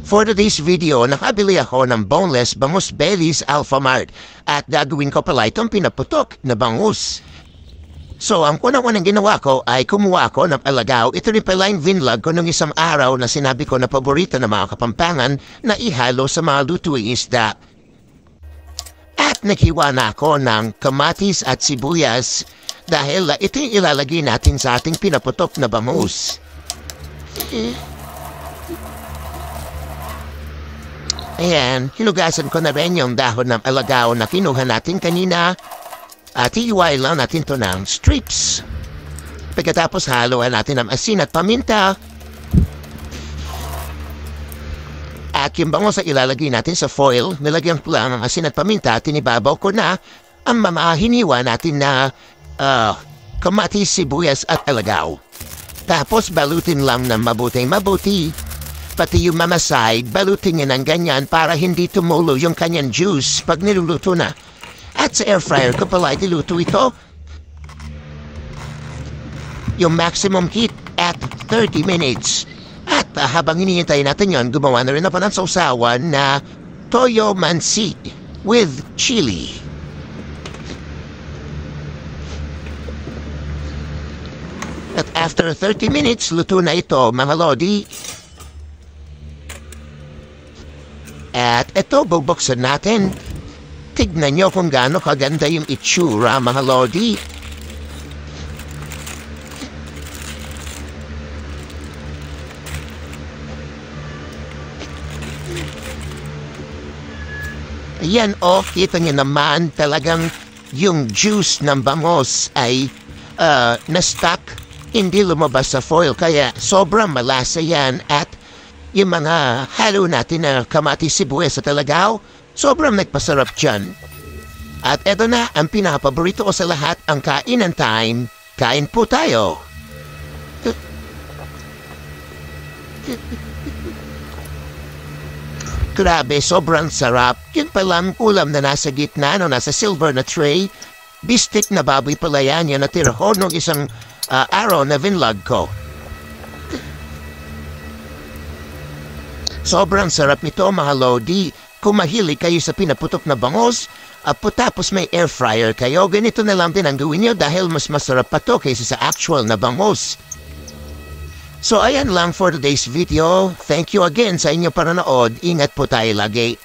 For today's video, nakabili ako ng boneless bangus bellies Alpha Mart at gagawin ko pala itong pinaputok na bangus. So, ang unang ginawa ko ay kumuha ako ng alagaw. Ito rin pala yung vinlog ko nung isang araw na sinabi ko na paborito ng mga Kapampangan na ihalo sa mga lutuing isda. At naghiwa na ako ng kamatis at sibuyas dahil ito yung ilalagay natin sa ating pinaputok na bangus. Ayan, hinugasan ko na rin yung dahon ng alagaw na kinuha natin kanina. At iiwain lang natin to ng strips. Pagkatapos haluan natin ang asin at paminta. At yung bangus ay ilalagay natin sa foil. Nilagyan ko lang ang asin at paminta at tinibabaw ko na ang mamahiniwa natin na kamatis, sibuyas at alagaw. Tapos balutin lang ng mabuti. Pati yung mama side, balutin niya ng ganyan para hindi tumulo yung kanyang juice pag niluluto na. At sa air fryer ko pala diluto ito. Yung maximum heat at 30 minutes. At habang hinihintay natin yon, gumawa na rin ako ng sausawan na toyo mansi with chili. At after 30 minutes, luto na ito, mga lodi. At ito, bubuksan natin. Tignan nyo kung gaano kaganda yung itsura, mga lodi. Ayan kita nyo naman talagang yung juice ng bangus ay na-stuck, hindi lumabas sa foil. Kaya sobrang malasa yan at yung mga halo natin na kamatis, sibuyas at alagaw, sobrang nagpasarap dyan. At eto na, ang pinapaborito ko sa lahat, ang kainan time. Kain po tayo. Grabe, sobrang sarap. Yun palang ulam na nasa gitna, nasa silver na tray. Bistik na baboy pala yan, yung natira ko nung isang araw na vinlog ko. Sobrang sarap nito, mga lodi. Kung mahilig kayo sa pinaputok na bangus, tapos may air fryer kayo, ganito na lang din ang gawin nyo dahil mas masarap pa to kaysa sa actual na bangus. So ayan lang for today's video. Thank you again sa inyong panonood. Ingat po tayo lagi.